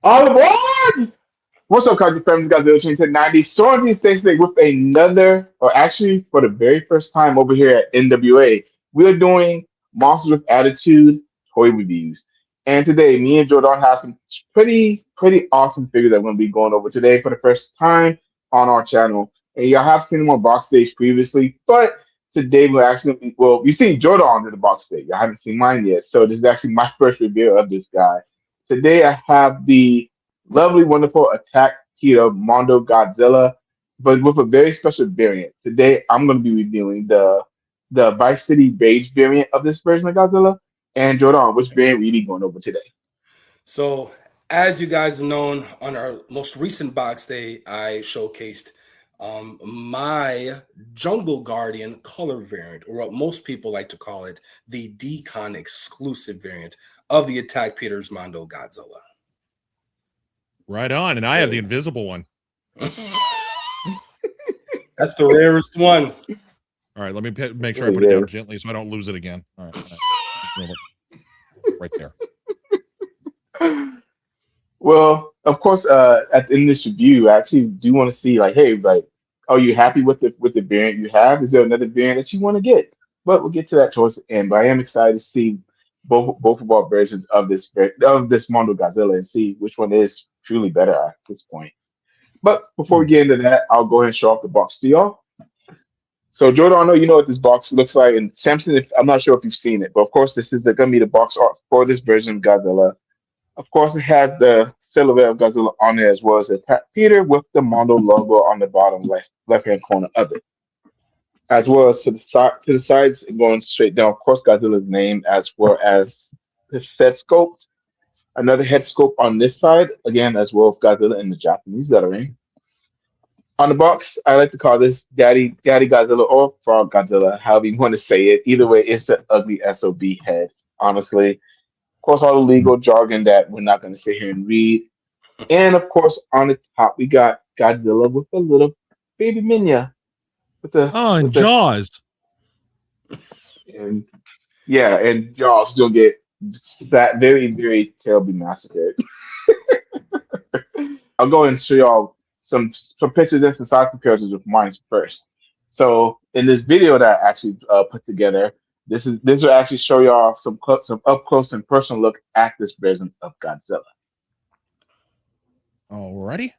All aboard! What's up, country friends? Godzilla Chain said 90. Soaring these days today with another, or actually for the very first time over here at NWA, we are doing Monsters with Attitude toy reviews. And today, me and Jordan have some pretty awesome figures that we're going to be going over today for the first time on our channel. And y'all have seen them on box stage previously, but today we're actually going to be, well, you've seen Jordan in the box stage. I haven't seen mine yet. So this is actually my first review of this guy. Today I have the lovely, wonderful Attack Peter Mondo Godzilla, but with a very special variant. Today, I'm going to be reviewing the Vice City Beige variant of this version of Godzilla. And Jordan, which variant we be going over today? So, as you guys have known, on our most recent box day, I showcased my Jungle Guardian color variant, or what most people like to call it, the Decon exclusive variant of the Attack Peter's Mondo Godzilla. Right on. And I have the invisible one. That's the rarest one. All right, let me make sure I put it down gently so I don't lose it again. All right. Right there. Well, of course, in this review, I actually do want to see like, hey, like, are you happy with the variant you have? Is there another variant that you want to get? But we'll get to that towards the end. But I am excited to see both of our versions of this Mondo Godzilla and see which one is truly better at this point. But before we get into that, I'll go ahead and show off the box to y'all. So Jordan, I know you know what this box looks like, and Samson, I'm not sure if you've seen it, but of course this is going to be the box art for this version of Godzilla. Of course, it has the silhouette of Godzilla on there as well as the Peter with the Mondo logo on the bottom left hand corner of it, as well as to the sides and going straight down. Of course, Godzilla's name as well as his head sculpt. Another head sculpt on this side again, as well as Godzilla in the Japanese lettering. On the box, I like to call this Daddy Godzilla or Frog Godzilla, however you want to say it. Either way, it's the ugly SOB head, honestly. Of course, all the legal jargon that we're not going to sit here and read. And of course, on the top, we got Godzilla with a little baby Minya. And Jaws. And yeah, and Jaws will get that very terribly massacred. I'll go and show y'all some pictures and some size comparisons with mine first. So in this video that I actually put together, this will actually show y'all some up close and personal look at this version of Godzilla. Alrighty.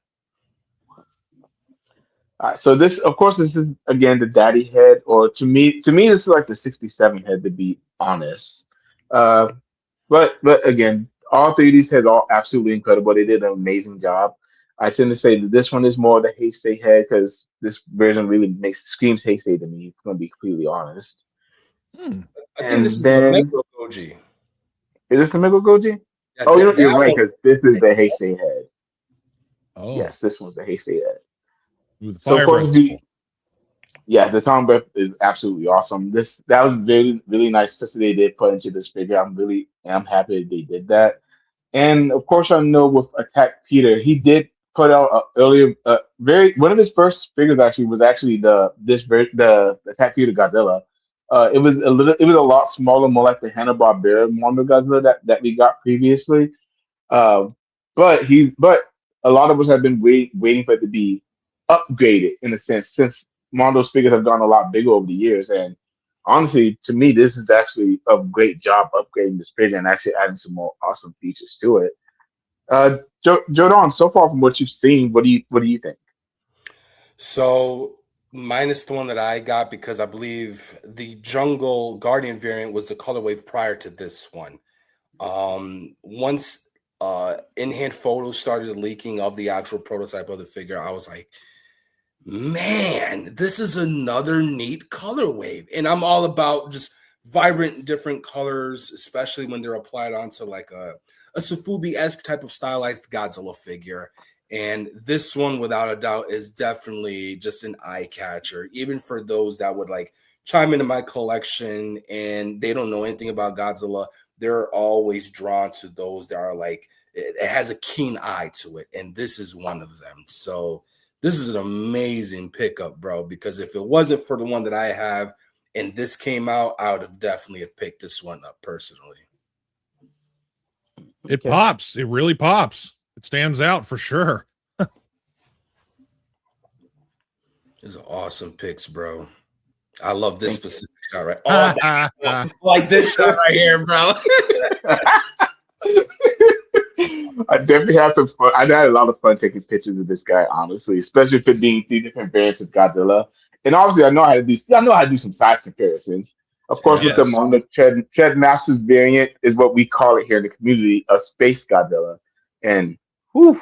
All right, so this, of course, this is again the daddy head, or to me, this is like the '67 head, to be honest. But again, all three of these heads are absolutely incredible. They did an amazing job. I tend to say that this one is more the Heisei head because this version really screams Heisei to me. If I'm gonna be completely honest. I think this is the Mego Goji. Is this the Mego Goji? Yeah, you're right, because this is the Heisei head. Oh, yes, this one's the Heisei head. So of course, the sound breath is absolutely awesome. That was really nice that they did put into this figure. I'm happy they did that. And of course, I know with Attack Peter, he did put out earlier one of his first figures was actually the Attack Peter Godzilla. It was a lot smaller, more like the Hanna-Barbera Mondo Godzilla that we got previously. But a lot of us have been waiting for it to be upgraded in a sense, since Mondo's figures have gone a lot bigger over the years. And honestly, to me, this is actually a great job upgrading this figure and actually adding some more awesome features to it. Jordan, so far from what you've seen, what do you think? So minus the one that I got, because I believe the Jungle Guardian variant was the colorway prior to this one. Once in-hand photos started leaking of the actual prototype of the figure, I was like, man, this is another neat color wave. And I'm all about just vibrant, different colors, especially when they're applied onto like a Sofubi-esque type of stylized Godzilla figure. And this one, without a doubt, is definitely just an eye catcher, even for those that would like chime into my collection and they don't know anything about Godzilla. They're always drawn to those that are like, it has a keen eye to it. And this is one of them. So this is an amazing pickup, bro, because if it wasn't for the one that I have and this came out, I would have definitely have picked this one up personally. It pops. It really pops. It stands out for sure. These are awesome picks, bro. I love this specific shot, right? Like this shot right here, bro. I definitely had some fun. I had a lot of fun taking pictures of this guy, honestly, especially for being 3 different variants of Godzilla. And obviously, I know how to do some size comparisons. Of course, with the Yes. Mondo Tread Masters variant is what we call it here in the community, a Space Godzilla. And whew,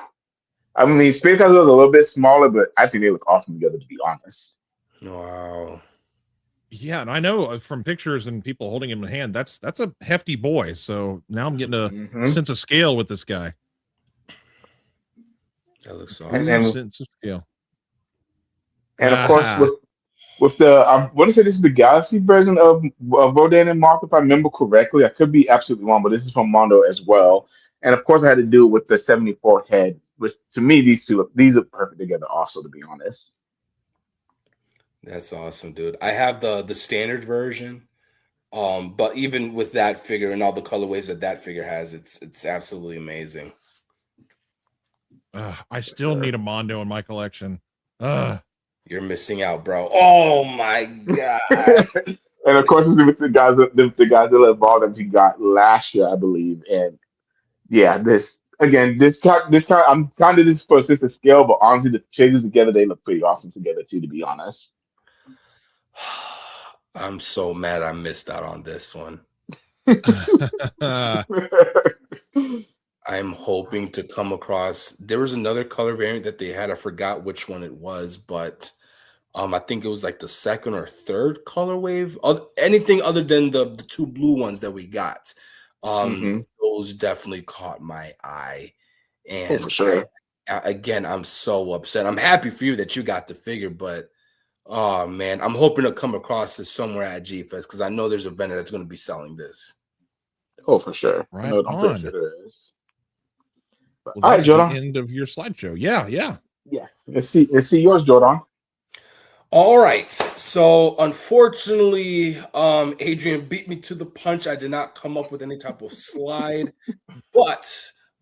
I mean, Space Godzilla is a little bit smaller, but I think they look awesome together, to be honest. Wow. Yeah, and I know from pictures and people holding him in hand, that's a hefty boy. So now I'm getting a sense of scale with this guy. That looks And awesome. then, Sense of scale. and of course, with the I want to say this is the Galaxy version of Rodan and Moth, if I remember correctly. I could be absolutely wrong, but this is from Mondo as well. And of course, I had to do it with the 74 head, which to me these are perfect together. Also, to be honest. That's awesome, dude. I have the standard version. But even with that figure and all the colorways that figure has, it's absolutely amazing. I still need a Mondo in my collection. You're missing out, bro. Oh my god. And of course, it's with the guys that the Godzilla Evolved that we got last year, I believe. And yeah, this time I'm kind of this for a sense of scale, but honestly, the figures together they look pretty awesome together too. To be honest. I'm so mad I missed out on this one. I'm hoping to come across. There was another color variant that they had. I forgot which one it was, but I think it was like the second or third color wave. Anything other than the 2 blue ones that we got. Those definitely caught my eye. And for sure. Again, I'm so upset. I'm happy for you that you got the figure, but oh man, I'm hoping to come across this somewhere at G-Fest because I know there's a vendor that's going to be selling this. Oh, for sure. Right I know, I'm pretty on. sure there is. But, Well, all right, that's Jordan. the end of your slideshow. Yeah. Yes. Let's see yours, Jordan. All right. So unfortunately, Adrian beat me to the punch. I did not come up with any type of slide, but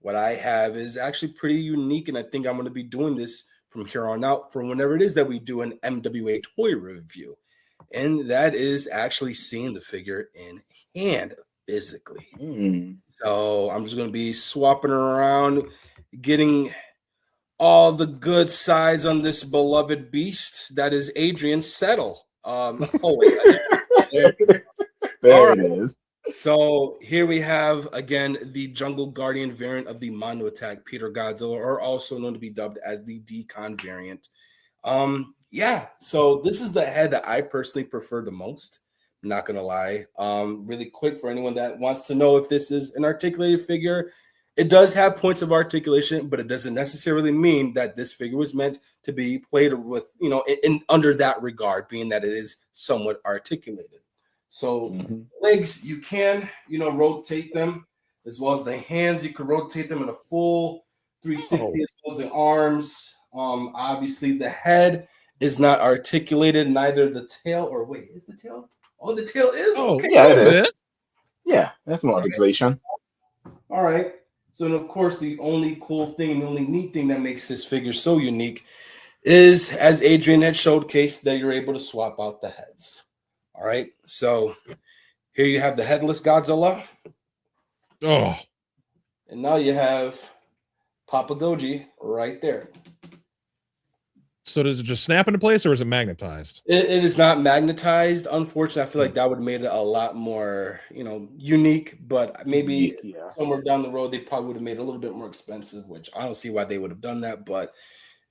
what I have is actually pretty unique, and I think I'm going to be doing this from here on out for whenever it is that we do an MWA Toy review. And that is actually seeing the figure in hand physically. So I'm just going to be swapping around, getting all the good sides on this beloved beast that is Adrian Settle. There it is. So here we have, again, the Jungle Guardian variant of the Mondo Attack Peter Godzilla, or also known to be dubbed as the Decon variant. Yeah, so this is the head that I personally prefer the most. I'm not going to lie. Really quick for anyone that wants to know if this is an articulated figure, it does have points of articulation, but it doesn't necessarily mean that this figure was meant to be played with, in under that regard, being that it is somewhat articulated. So legs, you can, rotate them, as well as the hands. You can rotate them in a full 360, as well as the arms. Obviously, the head is not articulated, neither the tail, or wait, is the tail? Oh, the tail is? Okay. Yeah, it is. Yeah, that's more articulation. All right. So, and of course, the only cool thing and the only neat thing that makes this figure so unique is, as Adrian had showcased, that you're able to swap out the heads. All right. So here you have the headless Godzilla. Oh. And now you have Papa Goji right there. So does it just snap into place or is it magnetized? It is not magnetized. Unfortunately, I feel like that would have made it a lot more, unique, but maybe somewhere down the road, they probably would have made it a little bit more expensive, which I don't see why they would have done that. But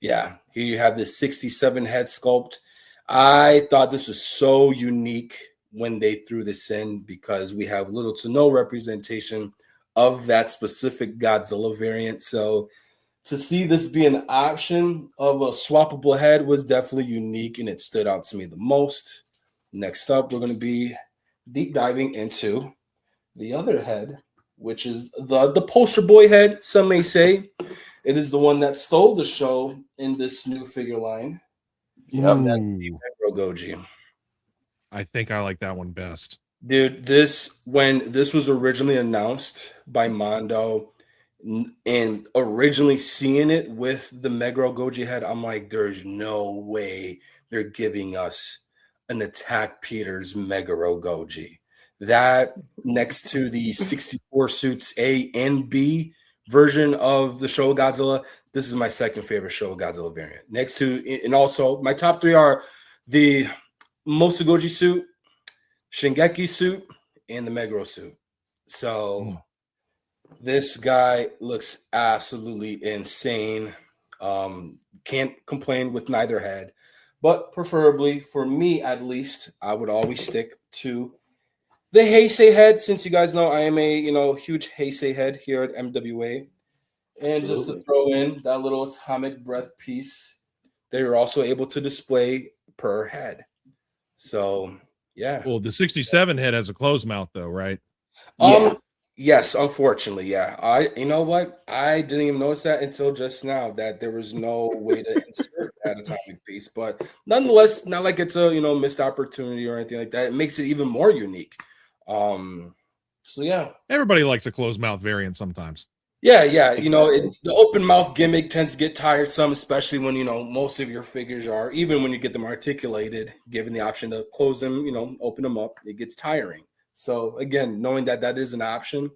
yeah, here you have this 67 head sculpt. I thought this was so unique when they threw this in because we have little to no representation of that specific Godzilla variant. So to see this be an option of a swappable head was definitely unique, and it stood out to me the most. Next up, we're going to be deep diving into the other head, which is the poster boy head, some may say. It is the one that stole the show in this new figure line. Goji. I think I like that one best. Dude, when this was originally announced by Mondo, And originally seeing it with the Meguro Goji head, I'm like, there's no way they're giving us an Attack Peter's Meguro Goji. That next to the 64 suits A and B version of the Showa Godzilla, this is my second favorite Showa Godzilla variant. Next to, and also my top three are the Mosugoji suit, Shingeki suit, and the Meguro suit. So this guy looks absolutely insane. Can't complain with neither head, but preferably for me, at least, I would always stick to the Heisei head, since you guys know I am a huge Heisei head here at MWA. And just to throw in that little atomic breath piece, they are also able to display per head. So yeah. Well, the 67 head has a closed mouth though, right? Yes, unfortunately, yeah. You know what? I didn't even notice that until just now, that there was no way to insert that atomic piece. But nonetheless, not like it's a missed opportunity or anything like that. It makes it even more unique. So yeah, everybody likes a closed mouth variant sometimes. Yeah. The open mouth gimmick tends to get tiresome, especially when most of your figures are, even when you get them articulated, given the option to close them, open them up, it gets tiring. So again, knowing that that is an option,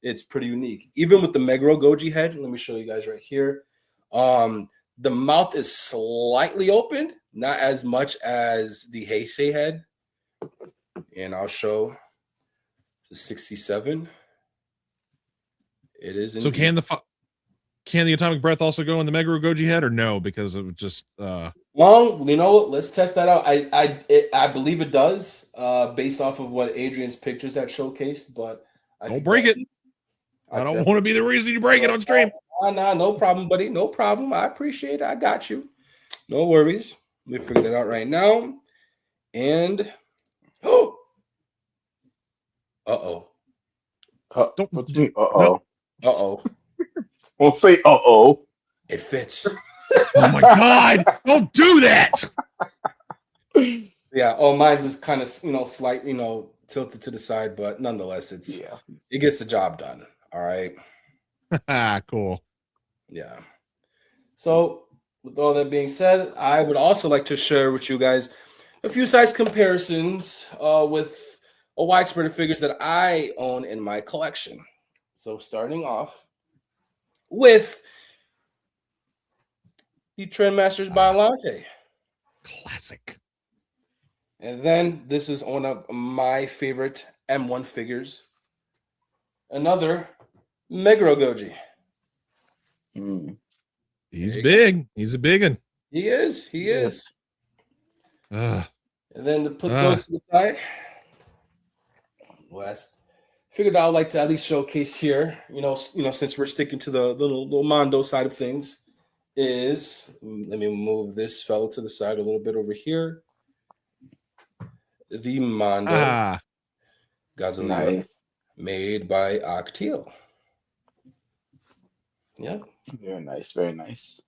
it's pretty unique. Even with the Meguro Goji head, let me show you guys right here. The mouth is slightly open, not as much as the Heisei head. And I'll show the 67. It is. So can the atomic breath also go in the Meguro Goji head, or no? Because it would just. Well, let's test that out. I believe it does, based off of what Adrian's pictures had showcased. But don't break it. I don't want to be the reason you break it on stream. Nah, no problem, buddy. No problem. I appreciate it. I got you. No worries. Let me figure that out right now. And uh-oh. Won't say uh-oh. It fits. Oh my God. Don't do that. Yeah. Oh, mine's is kind of, slight, tilted to the side, but nonetheless, it gets the job done. All right. Cool. Yeah. So with all that being said, I would also like to share with you guys a few size comparisons with a wide spread of figures that I own in my collection. So starting off with the Trendmasters Biollante. Classic. And then this is one of my favorite M1 figures. Another Meguro Goji. He's big. He's a big one. He is. And then to put those to the side, West. Figured I would like to at least showcase here, since we're sticking to the little Mondo side of things, is, let me move this fellow to the side a little bit over here. The Mondo Godzilla, made by Octeel. Yeah. Very nice, very nice.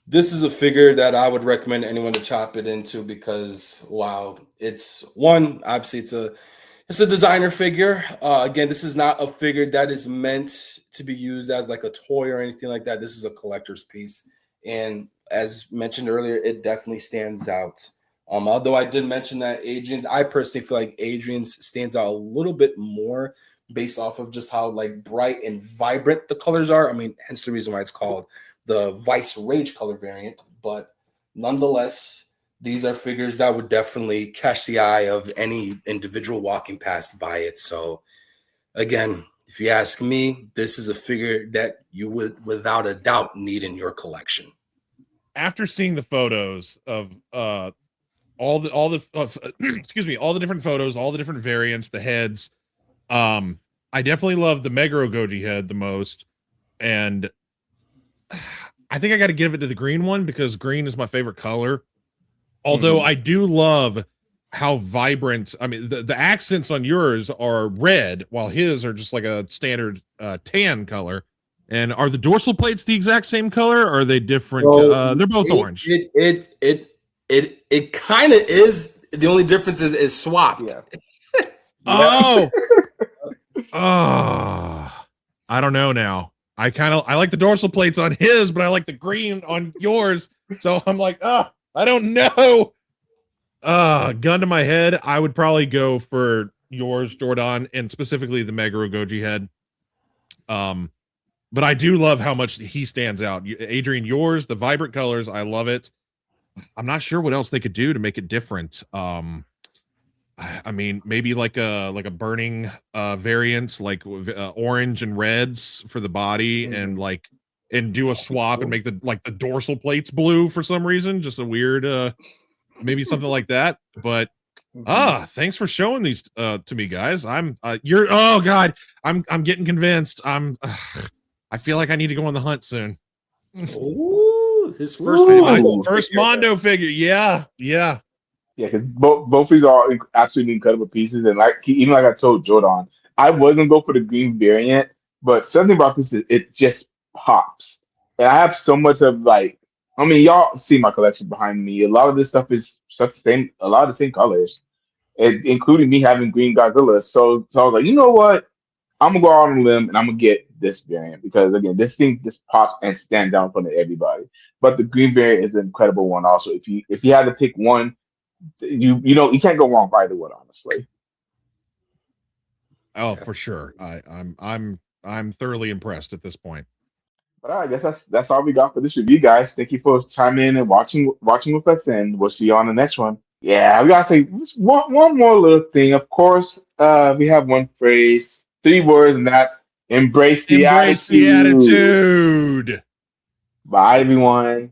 This is a figure that I would recommend anyone to chop it into because, wow, it's one, obviously it's a designer figure. Again, this is not a figure that is meant to be used as like a toy or anything like that. This is a collector's piece. And as mentioned earlier, it definitely stands out. Although I did mention that I personally feel like Adrian's stands out a little bit more based off of just how like bright and vibrant the colors are. I mean, hence the reason why it's called the Vice Rage color variant. But nonetheless, these are figures that would definitely catch the eye of any individual walking past by it. So again, if you ask me, this is a figure that you would without a doubt need in your collection. After seeing the photos of all the excuse me, all the different photos, all the different variants, the heads, I definitely love the Meguro Goji head the most. And I think I got to give it to the green one because green is my favorite color. Although I do love how vibrant, I mean, the accents on yours are red, while his are just like a standard tan color. And are the dorsal plates the exact same color, or are they different? So they're both orange. It kind of is. The only difference is swapped. Yeah. Oh, I don't know now. I like the dorsal plates on his, but I like the green on yours. So I'm like, I don't know. Gun to my head, I would probably go for yours, Jordan, and specifically the Meguro Goji head. But I do love how much he stands out. Adrian, yours, the vibrant colors, I love it. I'm not sure what else they could do to make it different. I mean, maybe like a burning variant, like orange and reds for the body, and do a swap and make the dorsal plates blue for some reason. Just a weird maybe something like that. But thanks for showing these to me, guys. I'm getting convinced. I feel like I need to go on the hunt soon. Ooh, his first Mondo figure. Yeah. Yeah, because both of these are absolutely incredible pieces, and even like I told Jordan, I wasn't go for the green variant, but something about this is it just pops, and I have so much of y'all see my collection behind me. A lot of this stuff is a lot of the same colors, including me having green Godzilla. So I was like, you know what? I'm gonna go out on a limb and I'm gonna get this variant because again, this thing just pops and stands out in front of everybody. But the green variant is an incredible one. Also, if you had to pick one, you can't go wrong by either one, honestly. Oh, for sure. I'm thoroughly impressed at this point. But all right, I guess that's all we got for this review, guys. Thank you for chiming in and watching with us, and we'll see you on the next one. Yeah, we gotta say just one more little thing. Of course, we have one phrase, 3 words, and that's embrace the attitude. Embrace the attitude. Bye, everyone.